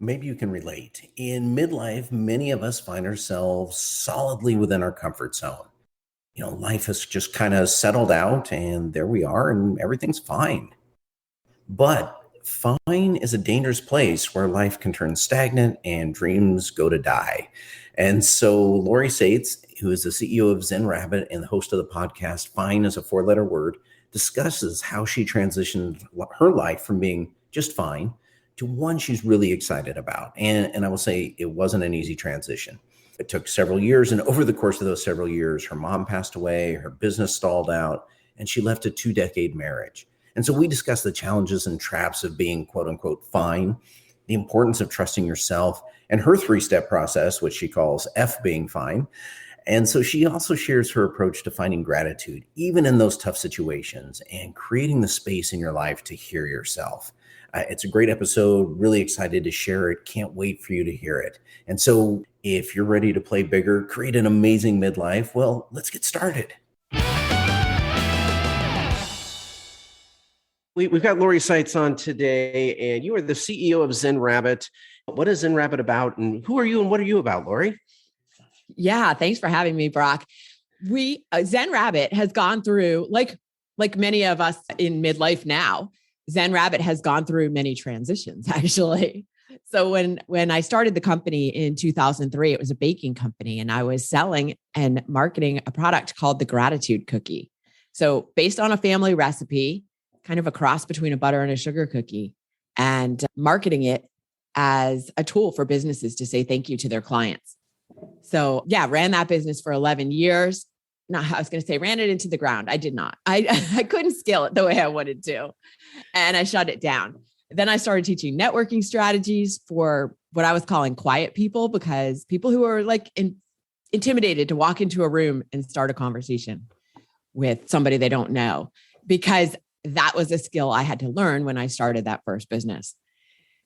Maybe you can relate. In midlife, many of us find ourselves solidly within our comfort zone. Life has just kind of settled out, and there we are, and everything's fine. But fine is a dangerous place where life can turn stagnant and dreams go to die. And so Lori Saitz, who is the CEO of Zen Rabbit and the host of the podcast Fine is a Four-Letter Word, discusses how she transitioned her life from being just fine to one she's really excited about. And I will say it wasn't an easy transition. It took several years. And over the course of those several years, her mom passed away, her business stalled out, and she left a 2-decade marriage. And so we discuss the challenges and traps of being quote unquote fine, the importance of trusting yourself, and her 3-step process, which she calls Eff Being Fine. And so she also shares her approach to finding gratitude, even in those tough situations, and creating the space in your life to hear yourself. It's a great episode. Really excited to share it. Can't wait for you to hear it. And so if you're ready to play bigger, create an amazing midlife, well, let's get started. We've got Lori Saitz on today, and you are the CEO of Zen Rabbit. What is Zen Rabbit about, and who are you, and what are you about, Lori? Yeah, thanks for having me, Brock. Zen Rabbit has gone through, like many of us in midlife now, Zen Rabbit has gone through many transitions, actually. So when I started the company in 2003, it was a baking company, and I was selling and marketing a product called the Gratitude Cookie. So based on a family recipe, kind of a cross between a butter and a sugar cookie, and marketing it as a tool for businesses to say thank you to their clients. So yeah, ran that business for 11 years. Ran it into the ground. I did not. I couldn't scale it the way I wanted to. And I shut it down. Then I started teaching networking strategies for what I was calling quiet people, because people who are intimidated to walk into a room and start a conversation with somebody they don't know, because that was a skill I had to learn when I started that first business.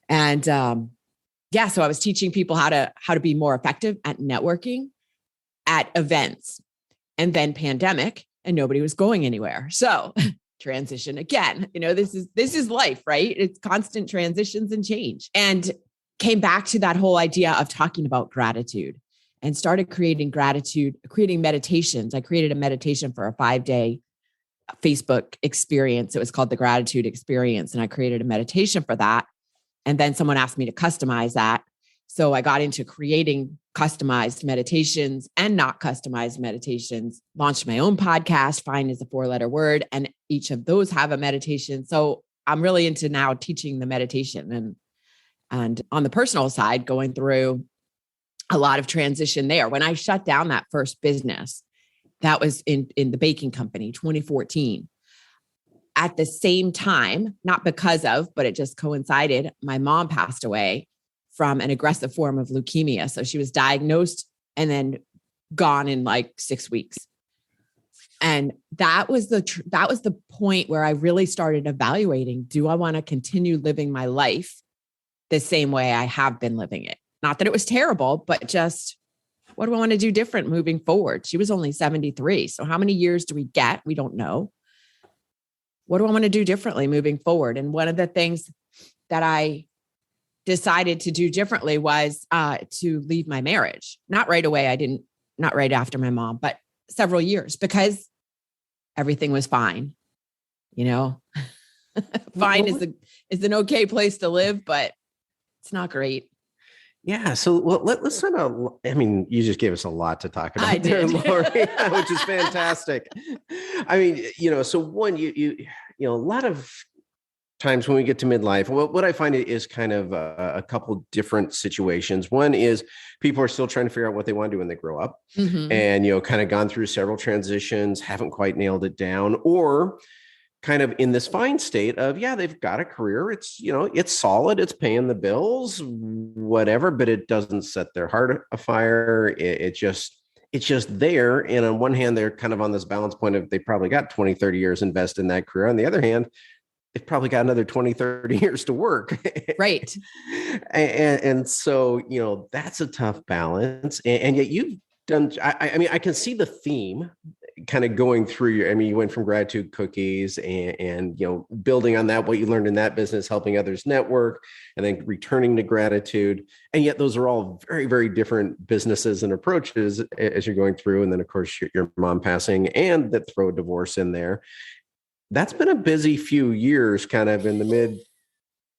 And so I was teaching people how to be more effective at networking at events. And then pandemic, and nobody was going anywhere. So transition again. This is life, right? It's constant transitions and change. And came back to that whole idea of talking about gratitude, and started creating meditations. I created a meditation for a 5-day Facebook experience. It was called the Gratitude Experience. And I created a meditation for that. And then someone asked me to customize that. So I got into creating customized meditations and not customized meditations, launched my own podcast, Fine is a 4-letter word, and each of those have a meditation. So I'm really into now teaching the meditation, and on the personal side, going through a lot of transition there. When I shut down that first business, that was in the baking company, 2014. At the same time, not because of, but it just coincided, my mom passed away from an aggressive form of leukemia. So she was diagnosed and then gone in 6 weeks. And that was the point where I really started evaluating, do I want to continue living my life the same way I have been living it? Not that it was terrible, but just, what do I want to do different moving forward? She was only 73. So how many years do we get? We don't know. What do I want to do differently moving forward? And one of the things that I decided to do differently was to leave my marriage. Not right away. Not right after my mom, but several years, because everything was fine. Fine is an okay place to live, but it's not great. Yeah. So let's kind of, you just gave us a lot to talk about. I did. There, Lori, which is fantastic. So one, you a lot of times when we get to midlife, what I find is kind of a couple different situations. One is people are still trying to figure out what they want to do when they grow up, and, kind of gone through several transitions, haven't quite nailed it down, or kind of in this fine state of, they've got a career. It's, it's solid. It's paying the bills, whatever, but it doesn't set their heart afire. It's just there. And on one hand, they're kind of on this balance point of, they probably got 20, 30 years invest in that career. On the other hand, they've probably got another 20, 30 years to work. Right. and so, that's a tough balance. And yet you've done, I can see the theme kind of going through you went from gratitude cookies and building on that, what you learned in that business, helping others network, and then returning to gratitude. And yet those are all very, very different businesses and approaches as you're going through. And then of course your mom passing and that throw divorce in there. That's been a busy few years, kind of in the mid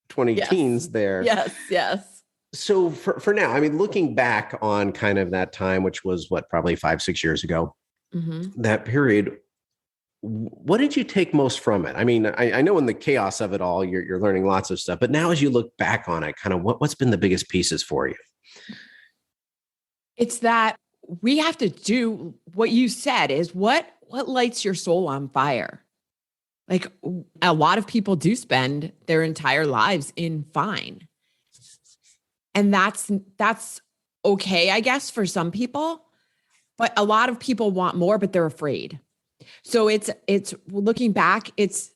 20 teens there. Yes. So for now, looking back on kind of that time, which was probably 5-6 years ago, that period, what did you take most from it? I know in the chaos of it all, you're learning lots of stuff, but now as you look back on it, kind of what's been the biggest pieces for you? It's that we have to do what you said is what lights your soul on fire. Like a lot of people do spend their entire lives in fine. And that's okay, I guess, for some people, but a lot of people want more, but they're afraid. So it's looking back, it's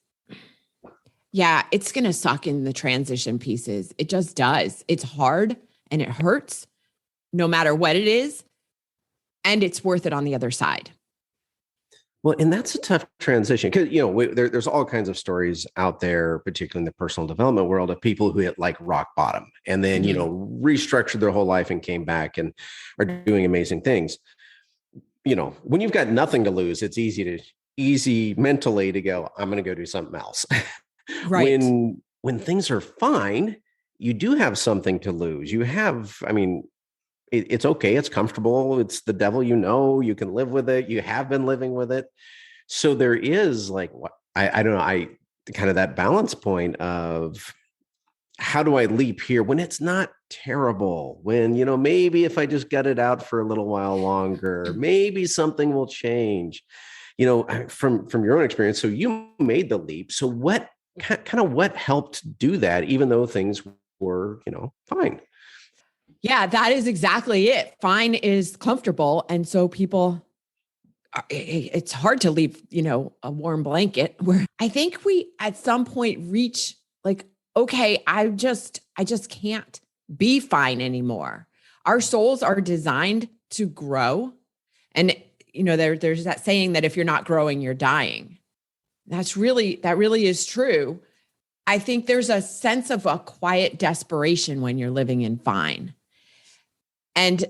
going to suck in the transition pieces. It just does. It's hard and it hurts no matter what it is. And it's worth it on the other side. Well, and that's a tough transition because, there's all kinds of stories out there, particularly in the personal development world, of people who hit like rock bottom and then, restructured their whole life and came back and are doing amazing things. When you've got nothing to lose, it's easy mentally to go, I'm going to go do something else. Right. When things are fine, you do have something to lose. You have, it's okay. It's comfortable. It's the devil, you can live with it. You have been living with it. So there is like, I don't know, kind of that balance point of how do I leap here when it's not terrible, when, maybe if I just gut it out for a little while longer, maybe something will change, from your own experience. So you made the leap. So what helped do that, even though things were, fine? Yeah, that is exactly it. Fine is comfortable. And so people, it's hard to leave, a warm blanket where I think we at some point reach like, okay, I just can't be fine anymore. Our souls are designed to grow. And, there's that saying that if you're not growing, you're dying. That really is true. I think there's a sense of a quiet desperation when you're living in fine. And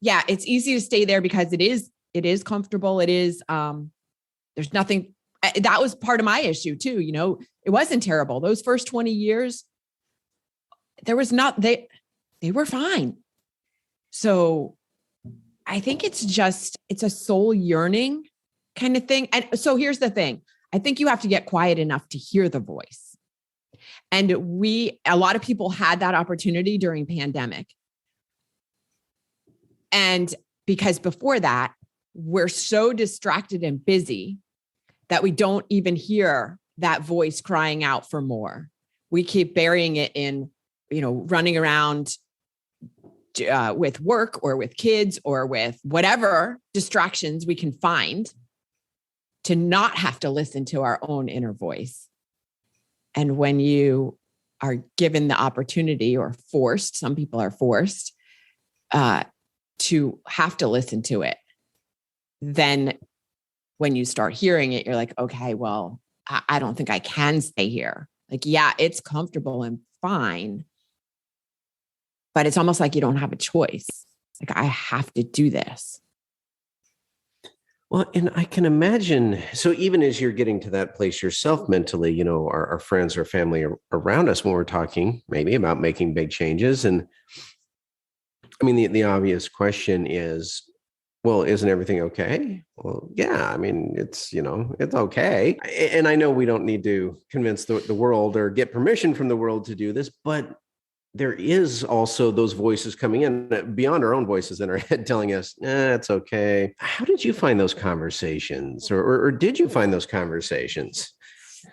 it's easy to stay there because it is comfortable. It is, there's nothing, that was part of my issue too. It wasn't terrible. Those first 20 years, they were fine. So I think it's a soul yearning kind of thing. And so here's the thing. I think you have to get quiet enough to hear the voice. And a lot of people had that opportunity during pandemic. And because before that, we're so distracted and busy that we don't even hear that voice crying out for more. We keep burying it in, running around with work or with kids or with whatever distractions we can find to not have to listen to our own inner voice. And when you are given the opportunity or forced, some people are forced, to have to listen to it, then when you start hearing it, you're like, okay, well, I don't think I can stay here. Like, yeah, it's comfortable and fine, but it's almost like you don't have a choice. Like, I have to do this. Well, and I can imagine, so even as you're getting to that place yourself mentally, our friends or family around us, when we're talking maybe about making big changes, and the obvious question is, well, isn't everything okay? Well, yeah, it's okay. And I know we don't need to convince the world or get permission from the world to do this, but there is also those voices coming in beyond our own voices in our head telling us, it's okay. How did you find those conversations or did you find those conversations?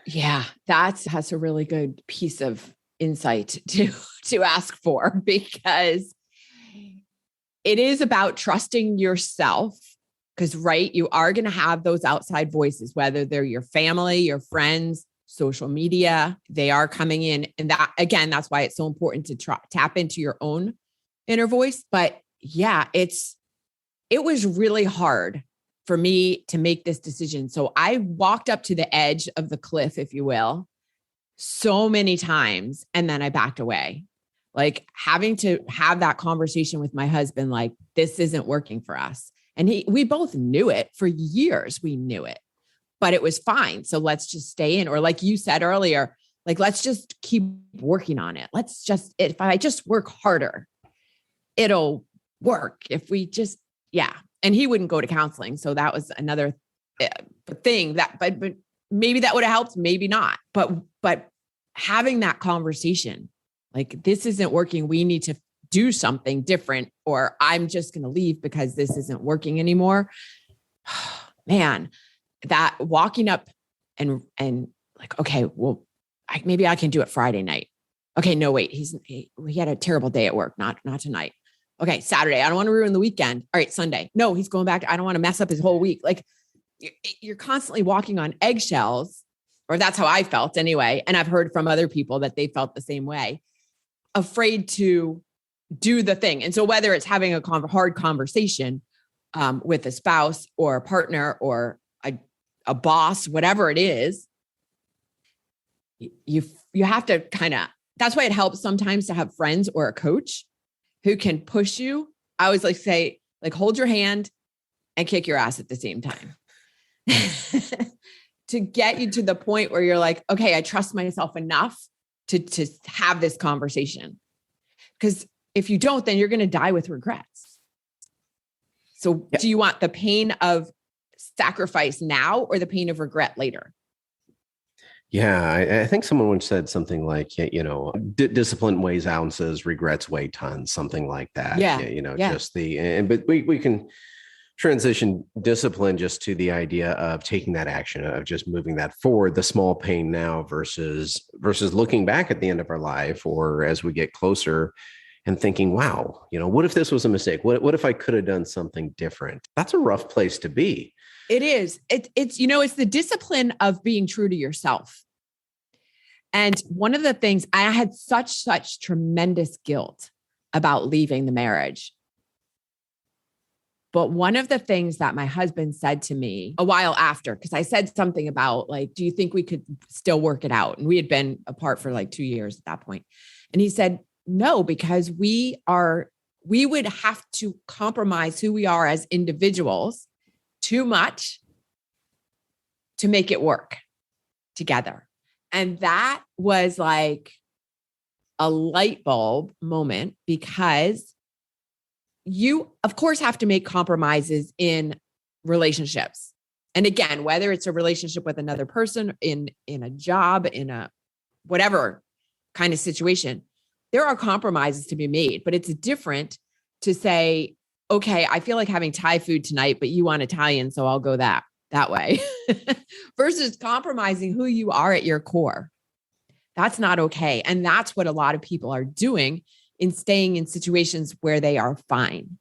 Yeah, that's a really good piece of insight to ask for, because it is about trusting yourself. Because, right, you are going to have those outside voices, whether they're your family, your friends, social media, they are coming in. And that, again, that's why it's so important to tap into your own inner voice. But yeah, it was really hard for me to make this decision. So I walked up to the edge of the cliff, if you will, so many times. And then I backed away, like having to have that conversation with my husband, like, this isn't working for us. And we both knew it for years. We knew it, but it was fine. So let's just stay in, or like you said earlier, like, let's just keep working on it. If I just work harder, it'll work. If we just, yeah. And he wouldn't go to counseling. So that was another thing but maybe that would have helped, maybe not. But having that conversation, like, this isn't working. We need to do something different, or I'm just going to leave because this isn't working anymore. Man, that walking up and like, okay, well, maybe I can do it Friday night. Okay, no, wait, he had a terrible day at work. Not tonight. Okay, Saturday. I don't want to ruin the weekend. All right, Sunday. No, he's going back. I don't want to mess up his whole week. Like, you're constantly walking on eggshells, or that's how I felt anyway. And I've heard from other people that they felt the same way, afraid to do the thing. And so whether it's having a hard conversation with a spouse or a partner or a boss, whatever it is, you have to that's why it helps sometimes to have friends or a coach who can push you. I always say, like, hold your hand and kick your ass at the same time to get you to the point where you're like, okay, I trust myself enough to have this conversation. Because if you don't, then you're going to die with regrets. So Do you want the pain of sacrifice now or the pain of regret later? Yeah, I think someone once said something like, discipline weighs ounces, regrets weigh tons, something like that. Just but we can transition discipline just to the idea of taking that action, of just moving that forward, the small pain now versus looking back at the end of our life, or as we get closer and thinking, wow, what if this was a mistake? What if I could have done something different? That's a rough place to be. It is. It's the discipline of being true to yourself. And one of the things, I had such tremendous guilt about leaving the marriage. But one of the things that my husband said to me a while after, because I said something about, like, do you think we could still work it out? And we had been apart for like 2 years at that point. And he said, no, because we would have to compromise who we are as individuals too much to make it work together. And that was like a light bulb moment, because you, of course, have to make compromises in relationships. And again, whether it's a relationship with another person, in a job, in a whatever kind of situation, there are compromises to be made. But it's different to say, okay, I feel like having Thai food tonight, but you want Italian, so I'll go that way, versus compromising who you are at your core. That's not okay. And that's what a lot of people are doing in staying in situations where they are fine.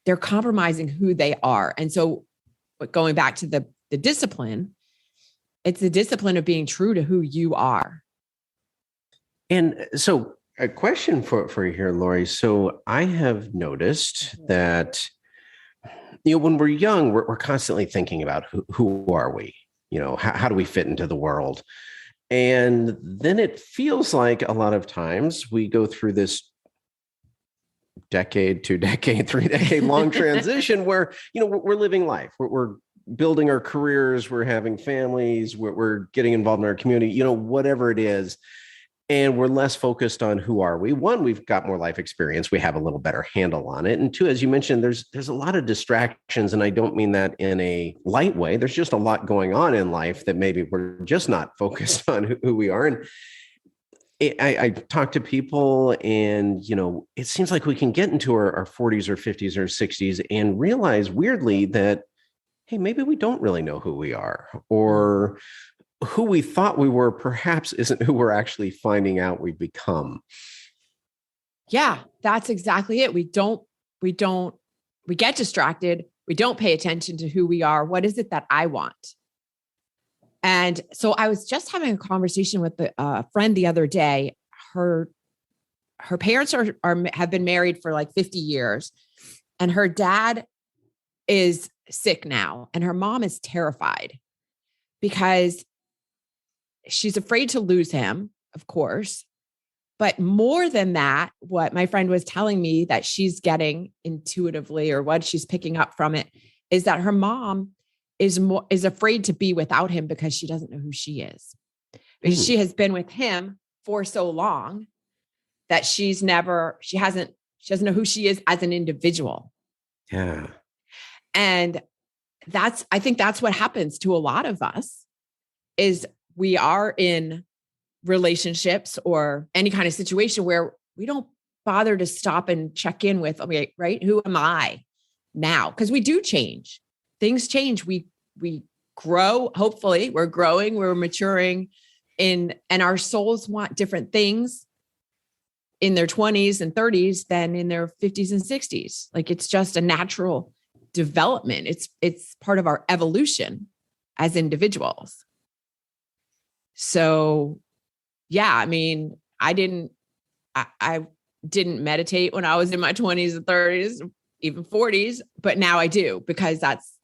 They're compromising who they are. And so, but going back to the discipline, it's the discipline of being true to who you are. And so, a question for you here, Lori. So I have noticed that, when we're young, we're constantly thinking about who are we? How do we fit into the world? And then it feels like a lot of times we go through this decade, 2 decade, 3 decade long transition where, we're living life. We're building our careers. We're having families. We're getting involved in our community, whatever it is. And we're less focused on who are we. One, we've got more life experience. We have a little better handle on it. And two, as you mentioned, there's a lot of distractions. And I don't mean that in a light way. There's just a lot going on in life that maybe we're just not focused on who we are. And I talk to people, and, it seems like we can get into our 40s or 50s or 60s and realize weirdly that, hey, maybe we don't really know who we are, or who we thought we were perhaps isn't who we're actually finding out we've become. Yeah, that's exactly it. We get distracted. We don't pay attention to who we are. What is it that I want? And so I was just having a conversation with a friend the other day. Her parents have been married for like 50 years. And her dad sick now, and her mom is terrified because she's afraid to lose him, of course. But more than that, what my friend was telling me that she's getting intuitively, or what she's picking up from it, is that her mom is afraid to be without him because she doesn't know who she is. Because she has been with him for so long that she doesn't know who she is as an individual. Yeah. And I think that's what happens to a lot of us, is we are in relationships or any kind of situation where we don't bother to stop and check in with, okay, right? Who am I now? Because we do change. Things change. We grow. Hopefully we're growing, we're maturing and our souls want different things in their 20s and 30s than in their 50s and 60s. Like, it's just a natural development. It's part of our evolution as individuals. So yeah, I mean, I didn't meditate when I was in my 20s and 30s, even 40s, but now I do, because that's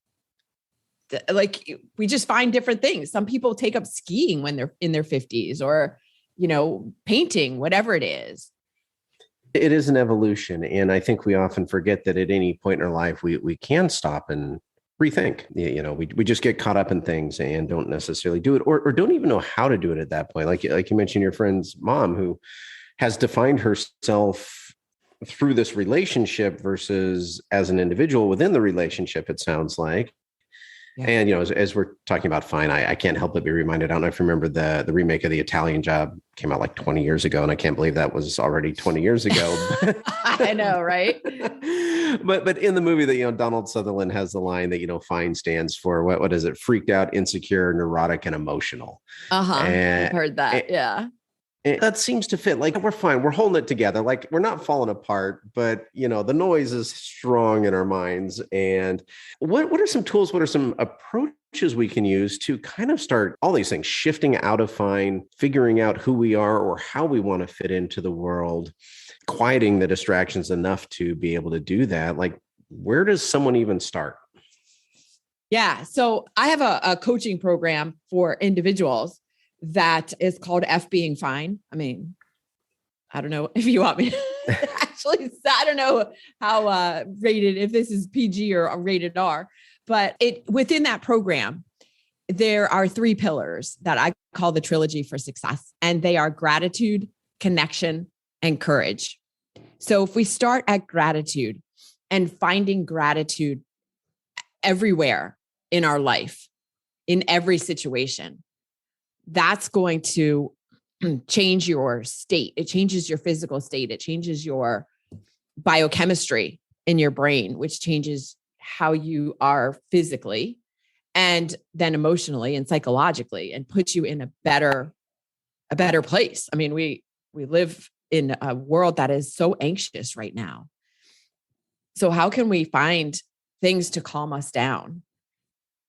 like, we just find different things. Some people take up skiing when they're in their 50s, or, painting, whatever it is. It is an evolution. And I think we often forget that at any point in our life, we can stop and rethink. We just get caught up in things and don't necessarily do it, or don't even know how to do it at that point. Like you mentioned, your friend's mom, who has defined herself through this relationship versus as an individual within the relationship, it sounds like. Yeah. And, as we're talking about Fine, I can't help but be reminded. I don't know if you remember the remake of The Italian Job came out like 20 years ago. And I can't believe that was already 20 years ago. I know, right? But in the movie that, Donald Sutherland has the line that, Fine stands for, what is it? Freaked out, insecure, neurotic, and emotional. I've heard that. Yeah. And that seems to fit. Like, we're fine. We're holding it together. Like, we're not falling apart, but the noise is strong in our minds. And what are some tools? What are some approaches we can use to kind of start all these things, shifting out of Fine, figuring out who we are or how we want to fit into the world, quieting the distractions enough to be able to do that? Like, where does someone even start? Yeah. So I have a coaching program for individuals that is called Eff Being Fine. I mean, I don't know if you want me to actually, I don't know how rated, if this is PG or rated R, but within that program, there are 3 pillars that I call the Trilogy for success. And they are gratitude, connection, and courage. So if we start at gratitude and finding gratitude everywhere in our life, in every situation, that's going to change your state. It changes your physical state. It changes your biochemistry in your brain, which changes how you are physically and then emotionally and psychologically, and puts you in a better place. I mean, we live in a world that is so anxious right now. So how can we find things to calm us down?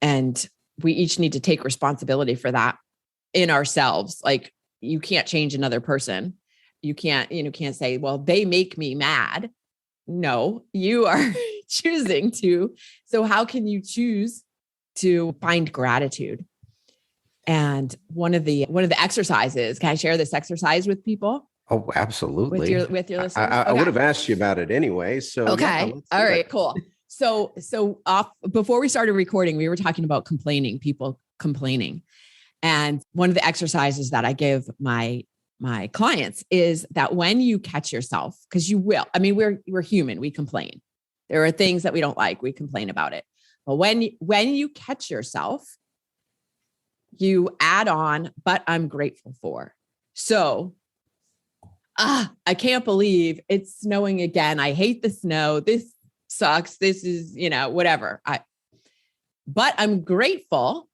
And we each need to take responsibility for that in ourselves. Like, you can't change another person. You can't say, well, they make me mad. No, you are choosing to. So how can you choose to find gratitude? And one of the exercises, can I share this exercise with people? Oh, absolutely. With your listeners? I would have asked you about it anyway. So okay. Yeah, all right, cool. So before we started recording, we were talking about people complaining. And one of the exercises that I give my clients is that when you catch yourself, because you will, I mean, we're human, we complain. There are things that we don't like, we complain about it. But when you catch yourself, you add on, but I'm grateful for. So, I can't believe it's snowing again. I hate the snow. This sucks. This is, whatever. But I'm grateful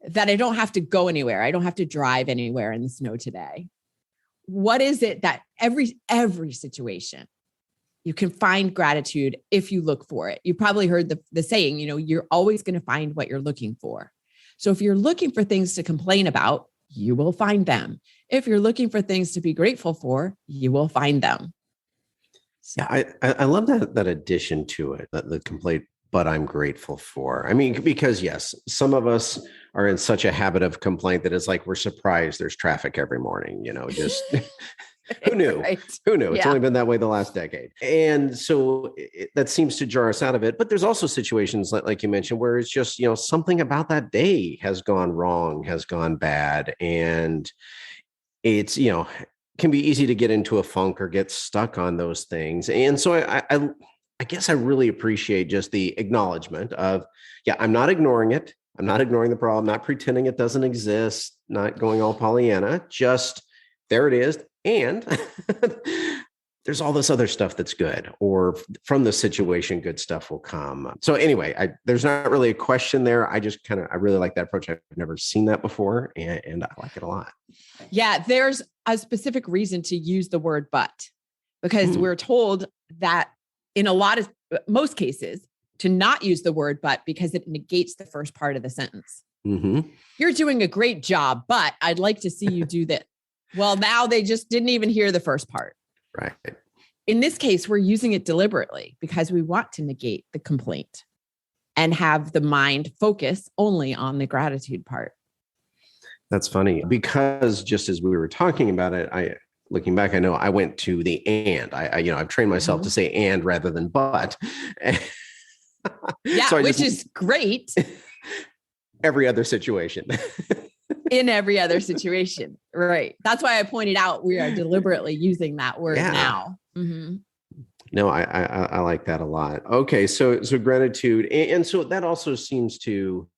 that I don't have to go anywhere. I don't have to drive anywhere in the snow today. What is it that every situation you can find gratitude if you look for it? You probably heard the saying, you're always going to find what you're looking for. So if you're looking for things to complain about, you will find them. If you're looking for things to be grateful for, you will find them. So. Yeah, I love that addition to it, the but I'm grateful for. I mean, because yes, some of us are in such a habit of complaint that it's like we're surprised there's traffic every morning, just who knew? Right. Who knew? It's Yeah. only been that way the last decade. And so that seems to jar us out of it. But there's also situations like you mentioned, where it's just, something about that day has gone wrong, has gone bad. And it's, can be easy to get into a funk or get stuck on those things. And so I guess I really appreciate just the acknowledgement of, yeah, I'm not ignoring it. I'm not ignoring the problem, not pretending it doesn't exist, not going all Pollyanna, just there it is. And there's all this other stuff that's good, or from the situation, good stuff will come. So anyway, there's not really a question there. I really like that approach. I've never seen that before, and I like it a lot. Yeah, there's a specific reason to use the word but, because we're told that in most cases to not use the word but, because it negates the first part of the sentence. Mm-hmm. You're doing a great job, but I'd like to see you do this. Well, now they just didn't even hear the first part. Right. In this case, we're using it deliberately because we want to negate the complaint and have the mind focus only on the gratitude part. That's funny, because just as we were talking about it, looking back, I know I went to the and. I've trained myself to say and rather than but. Yeah, so which is great. Every other situation. In every other situation. Right. That's why I pointed out we are deliberately using that word now. Mm-hmm. No, I like that a lot. Okay. So gratitude. And so that also seems to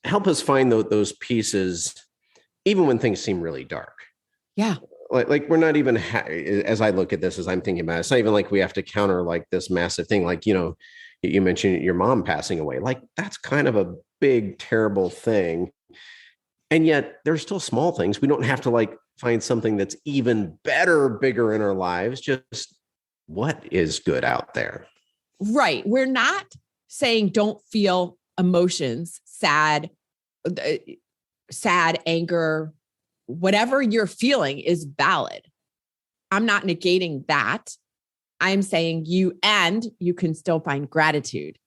help us find those pieces, even when things seem really dark. Yeah. Like we're not even, as I look at this, as I'm thinking about it, it's not even like we have to counter like this massive thing. Like, you mentioned your mom passing away. Like that's kind of a big, terrible thing. And yet there's still small things. We don't have to like find something that's even better, bigger in our lives. Just what is good out there. Right. We're not saying don't feel emotions, sad, anger, whatever you're feeling is valid. I'm not negating that. I'm saying you can still find gratitude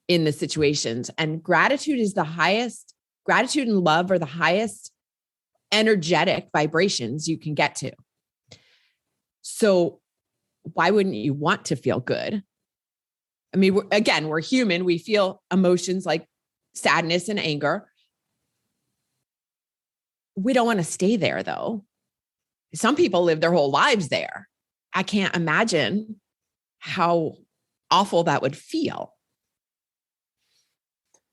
in the situations. And gratitude and love are the highest energetic vibrations you can get to. So why wouldn't you want to feel good? I mean, we're human. We feel emotions like sadness and anger. We don't want to stay there though. Some people live their whole lives there. I can't imagine how awful that would feel.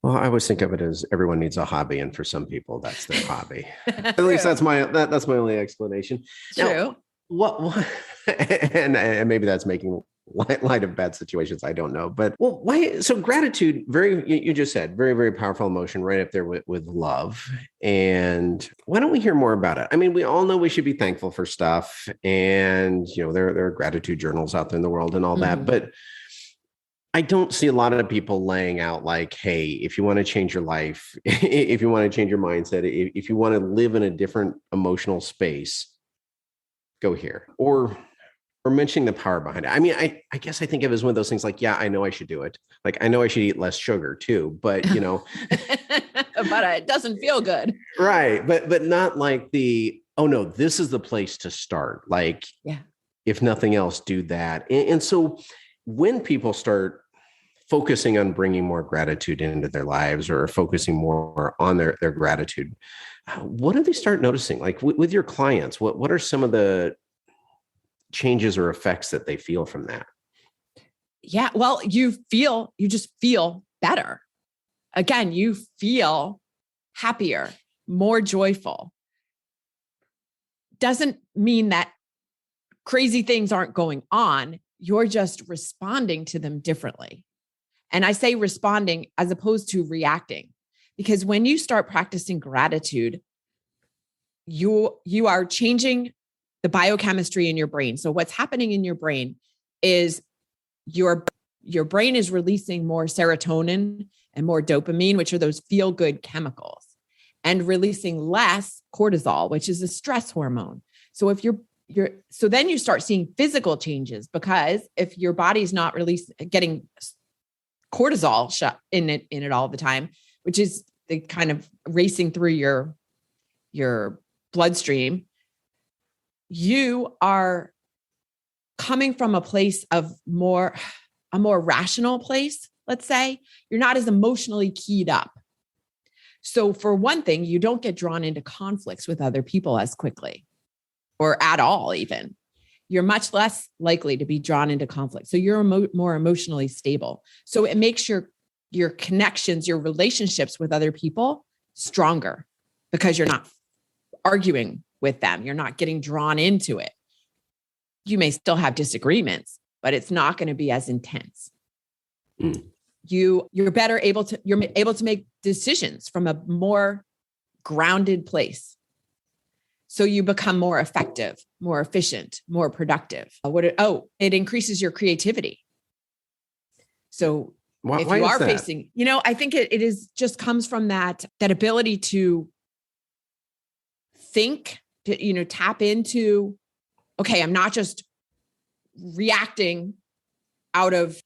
Well, I always think of it as everyone needs a hobby, and for some people, that's their hobby. At least that's my only explanation. True. Now, and maybe that's making light of bad situations. I don't know, but why? So gratitude, you just said, very, very powerful emotion, right up there with love. And why don't we hear more about it? I mean, we all know we should be thankful for stuff, and there are gratitude journals out there in the world and all that, but I don't see a lot of people laying out like, hey, if you want to change your life, if you want to change your mindset, if you want to live in a different emotional space, go here. Or mentioning the power behind it. I mean, I guess I think of it as one of those things like, yeah, I know I should do it. Like, I know I should eat less sugar too, but but it doesn't feel good. Right. But not like oh no, this is the place to start. Like, if nothing else, do that. And so when people start focusing on bringing more gratitude into their lives, or focusing more on their gratitude, what do they start noticing? Like with your clients, what are some of the changes or effects that they feel from that? Yeah. Well, you just feel better. Again, you feel happier, more joyful. Doesn't mean that crazy things aren't going on. You're just responding to them differently. And I say responding as opposed to reacting, because when you start practicing gratitude, you are changing the biochemistry in your brain. So what's happening in your brain is your brain is releasing more serotonin and more dopamine, which are those feel-good chemicals, and releasing less cortisol, which is a stress hormone. So if so then you start seeing physical changes, because if your body's not getting cortisol in it all the time, which is the kind of racing through your bloodstream, you are coming from a place of a more rational place. Let's say you're not as emotionally keyed up. So for one thing, you don't get drawn into conflicts with other people as quickly or at all, even. You're much less likely to be drawn into conflict. So you're more emotionally stable. So it makes your connections, your relationships with other people stronger because you're not arguing with them. You're not getting drawn into it. You may still have disagreements, but it's not going to be as intense. You're able to make decisions from a more grounded place. So you become more effective, more efficient, more productive. It increases your creativity. So if you are facing, I think it is just comes from that ability to think, to, tap into, okay, I'm not just reacting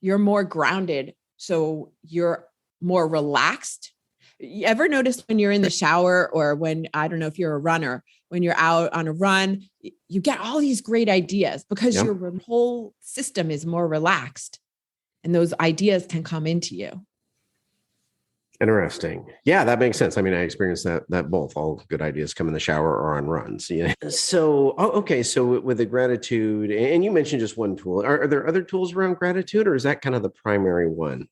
you're more grounded. So you're more relaxed. You ever notice when you're in the shower or when, I don't know if you're a runner, when you're out on a run, you get all these great ideas because your whole system is more relaxed and those ideas can come into you. Interesting. Yeah, that makes sense. I mean, I experienced that both. All good ideas come in the shower or on runs. So, okay. So with the gratitude, and you mentioned just one tool. Are there other tools around gratitude, or is that kind of the primary one?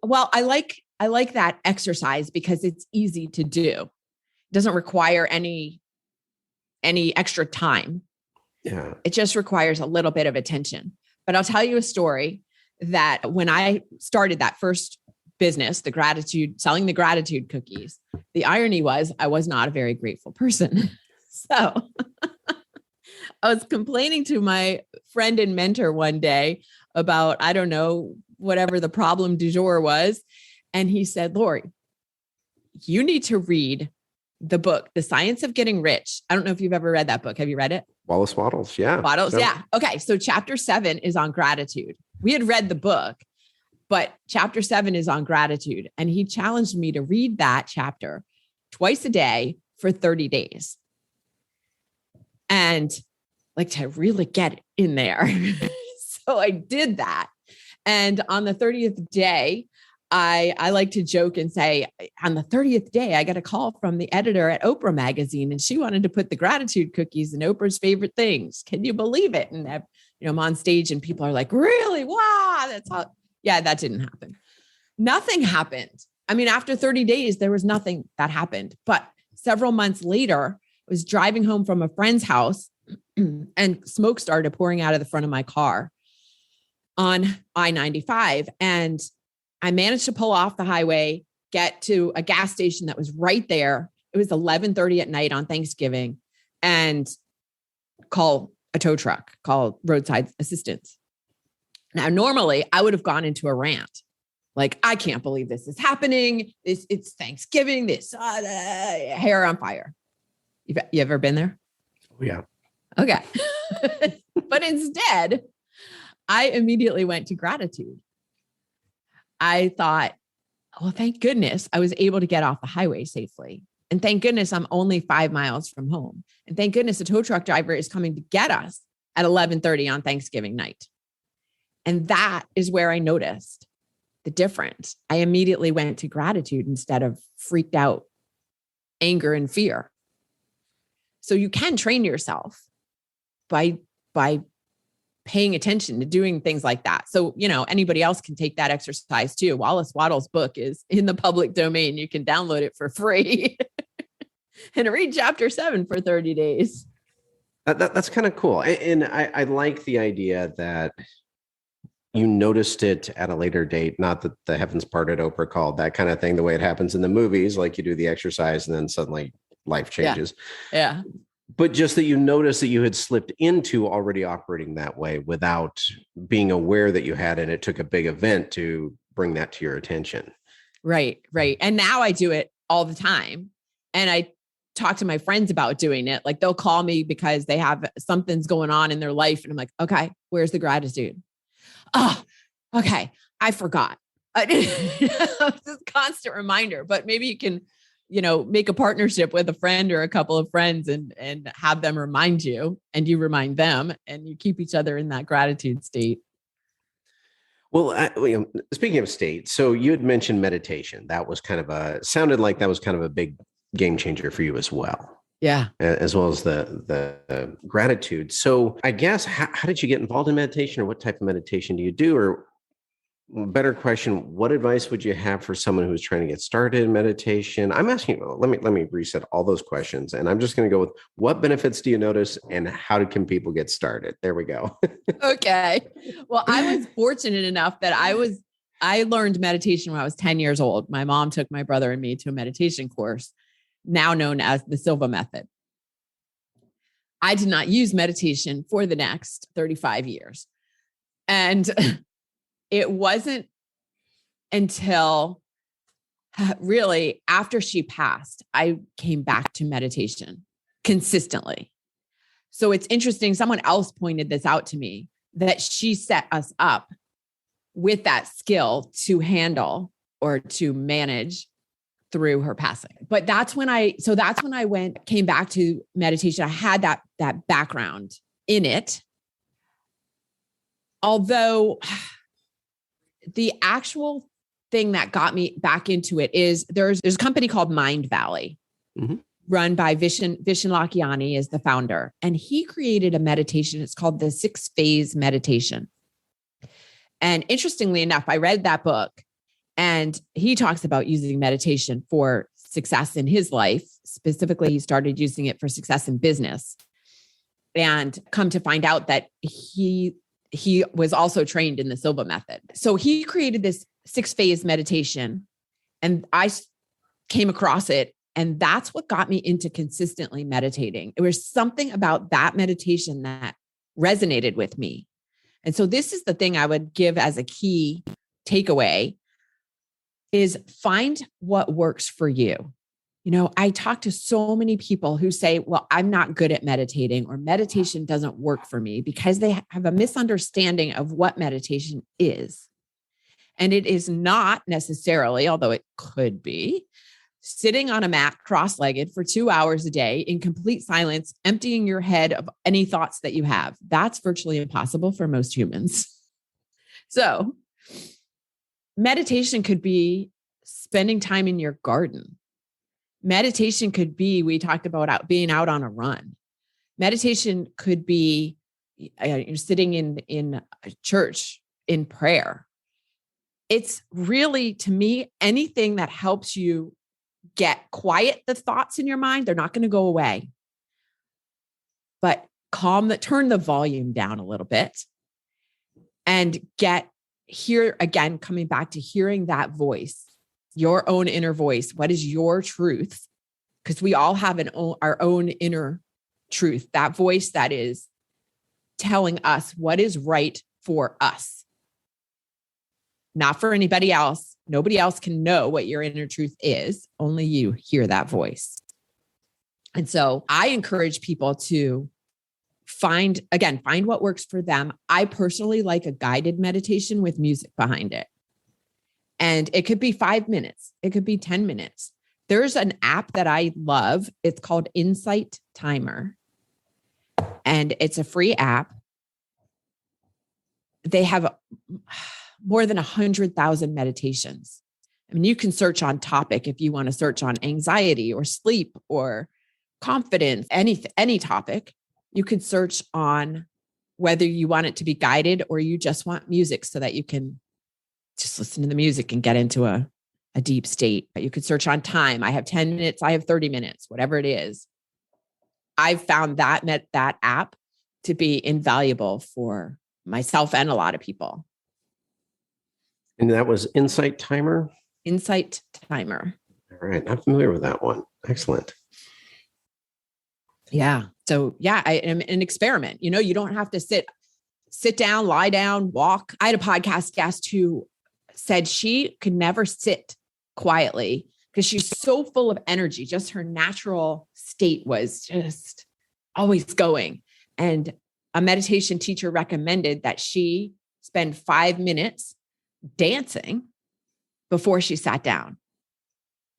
Well, I like that exercise because it's easy to do. It doesn't require any extra time. Yeah. It just requires a little bit of attention. But I'll tell you a story that when I started that first business, selling the gratitude cookies, the irony was I was not a very grateful person. So I was complaining to my friend and mentor one day about, I don't know, whatever the problem du jour was. And he said, Lori, you need to read the book, The Science of Getting Rich. I don't know if you've ever read that book. Have you read it? Wallace Wattles. Yeah. Yeah. Okay. So chapter 7 is on gratitude. We had read the book, but chapter 7 is on gratitude. And he challenged me to read that chapter twice a day for 30 days. And to really get in there. So I did that. And on the 30th day, I like to joke and say, on the 30th day, I got a call from the editor at Oprah magazine, and she wanted to put the gratitude cookies in Oprah's favorite things. Can you believe it? And I'm on stage and people are like, really? Wow. That's how. Yeah, that didn't happen. Nothing happened. I mean, after 30 days, there was nothing that happened. But several months later, I was driving home from a friend's house and smoke started pouring out of the front of my car on I-95. And I managed to pull off the highway, get to a gas station that was right there. It was 11:30 at night on Thanksgiving, and call a tow truck, call roadside assistance. Now, normally I would have gone into a rant. Like, I can't believe this is happening. It's Thanksgiving, hair on fire. You ever been there? Oh, yeah. Okay. But instead, I immediately went to gratitude. I thought, well, thank goodness I was able to get off the highway safely. And thank goodness I'm only 5 miles from home. And thank goodness the tow truck driver is coming to get us at 11:30 on Thanksgiving night. And that is where I noticed the difference. I immediately went to gratitude instead of freaked out anger and fear. So you can train yourself by paying attention to doing things like that. So, anybody else can take that exercise too. Wallace Wattles' book is in the public domain. You can download it for free and read chapter 7 for 30 days. That's kind of cool. And I like the idea that you noticed it at a later date, not that the heavens parted, Oprah called, that kind of thing, the way it happens in the movies, like you do the exercise and then suddenly life changes. Yeah. But just that you noticed that you had slipped into already operating that way without being aware that you had, and it took a big event to bring that to your attention. Right. And now I do it all the time. And I talk to my friends about doing it. Like, they'll call me because they have something's going on in their life. And I'm like, okay, where's the gratitude? Oh, okay. I forgot. It's a constant reminder, but maybe you can, make a partnership with a friend or a couple of friends and have them remind you, and you remind them, and you keep each other in that gratitude state. Well, speaking of state, so you had mentioned meditation. That was sounded like that was kind of a big game changer for you as well. Yeah. As well as the gratitude. So I guess, how did you get involved in meditation, or what type of meditation do you do? Or better question, what advice would you have for someone who's trying to get started in meditation? I'm asking, let me reset all those questions. And I'm just going to go with, what benefits do you notice, and how can people get started? There we go. Okay. Well, I was fortunate enough that I learned meditation when I was 10 years old. My mom took my brother and me to a meditation course, now known as the Silva method. I did not use meditation for the next 35 years. And it wasn't until really after she passed, I came back to meditation consistently. So it's interesting. Someone else pointed this out to me, that she set us up with that skill to handle or to manage through her passing. But that's when I came back to meditation. I had that background in it. Although the actual thing that got me back into it is there's a company called Mind Valley, run by Vishen Lakhiani is the founder. And he created a meditation. It's called the 6-phase meditation. And interestingly enough, I read that book, and he talks about using meditation for success in his life. Specifically, he started using it for success in business, and come to find out that he was also trained in the Silva method. So he created this 6-phase meditation, and I came across it. And that's what got me into consistently meditating. It was something about that meditation that resonated with me. And so this is the thing I would give as a key takeaway, is find what works for you. I talk to so many people who say, well, I'm not good at meditating, or meditation doesn't work for me, because they have a misunderstanding of what meditation is. And it is not necessarily, although it could be, sitting on a mat cross-legged for 2 hours a day in complete silence, emptying your head of any thoughts that you have. That's virtually impossible for most humans. So meditation could be spending time in your garden. Meditation could be, we talked about being out on a run. Meditation could be sitting in a church in prayer. It's really, to me, anything that helps you quiet the thoughts in your mind. They're not going to go away, but turn the volume down a little bit, and coming back to hearing that voice, your own inner voice. What is your truth? Because we all have our own inner truth, that voice that is telling us what is right for us, not for anybody else. Nobody else can know what your inner truth is. Only you hear that voice. And so I encourage people to find what works for them. I personally like a guided meditation with music behind it. And it could be 5 minutes. It could be 10 minutes. There's an app that I love. It's called Insight Timer. And it's a free app. They have more than 100,000 meditations. I mean, you can search on topic if you want to search on anxiety or sleep or confidence, any topic. You could search on whether you want it to be guided or you just want music so that you can just listen to the music and get into a deep state. But you could search on time. I have 10 minutes. I have 30 minutes, whatever it is. I've found that app to be invaluable for myself and a lot of people. And that was Insight Timer? Insight Timer. All right. I'm familiar with that one. Excellent. Yeah. So yeah, I am an experiment. You don't have to sit down, lie down, walk. I had a podcast guest who said she could never sit quietly because she's so full of energy. Just her natural state was just always going. And a meditation teacher recommended that she spend 5 minutes dancing before she sat down.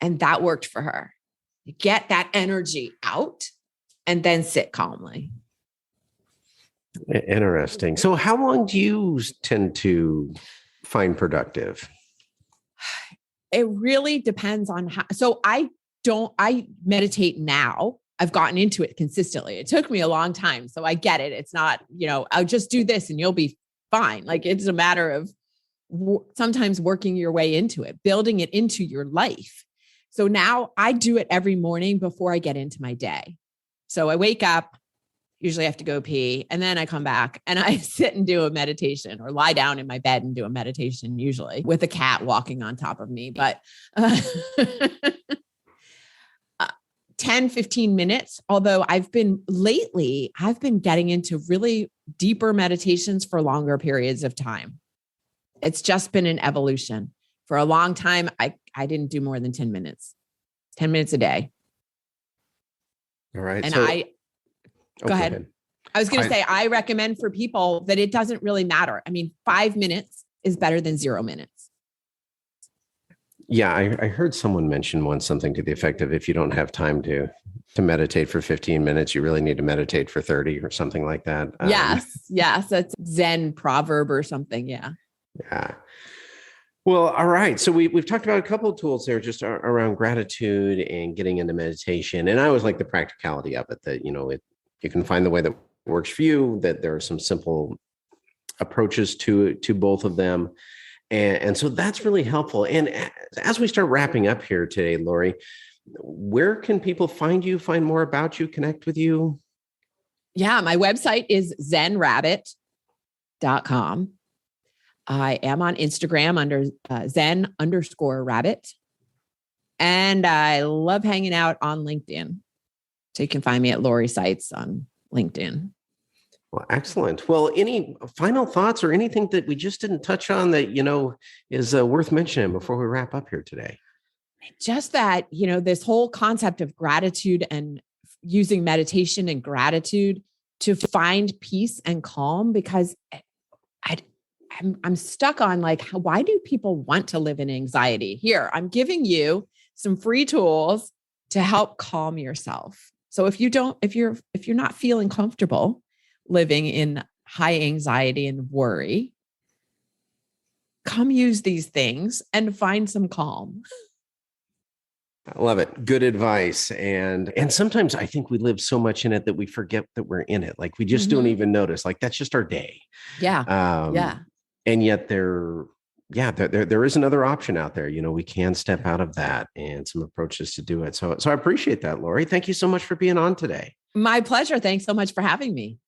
And that worked for her. Get that energy out and then sit calmly. Interesting. So how long do you tend to find productive? It really depends on how. So I meditate now. I've gotten into it consistently. It took me a long time. So I get it. It's not, I'll just do this and you'll be fine. Like it's a matter of sometimes working your way into it, building it into your life. So now I do it every morning before I get into my day. So I wake up, usually I have to go pee, and then I come back and I sit and do a meditation or lie down in my bed and do a meditation, usually with a cat walking on top of me. But 10, 15 minutes. Although I've been getting into really deeper meditations for longer periods of time. It's just been an evolution. For a long time, I didn't do more than 10 minutes a day. All right. And so, go ahead. I was going to say, I recommend for people that it doesn't really matter. I mean, 5 minutes is better than 0 minutes. Yeah. I heard someone mention once something to the effect of, if you don't have time to meditate for 15 minutes, you really need to meditate for 30 or something like that. Yes. That's Zen proverb or something. Yeah. Yeah. Well, all right. So we've talked about a couple of tools there just around gratitude and getting into meditation. And I always like the practicality of it, that, you can find the way that works for you, that there are some simple approaches to both of them. And so that's really helpful. And as we start wrapping up here today, Lori, where can people find you, find more about you, connect with you? Yeah, my website is zenrabbit.com. I am on Instagram under Zen_Rabbit. And I love hanging out on LinkedIn. So you can find me at Lori Saitz on LinkedIn. Well, excellent. Well, any final thoughts or anything that we just didn't touch on that, is worth mentioning before we wrap up here today? Just that, this whole concept of gratitude and using meditation and gratitude to find peace and calm, because I'm stuck on why do people want to live in anxiety? Here, I'm giving you some free tools to help calm yourself. So if you're not feeling comfortable living in high anxiety and worry, come use these things and find some calm. I love it. Good advice. And sometimes I think we live so much in it that we forget that we're in it. Like we just don't even notice. Like that's just our day. Yeah. Yeah. And yet there is another option out there. We can step out of that and some approaches to do it. So I appreciate that, Lori. Thank you so much for being on today. My pleasure. Thanks so much for having me.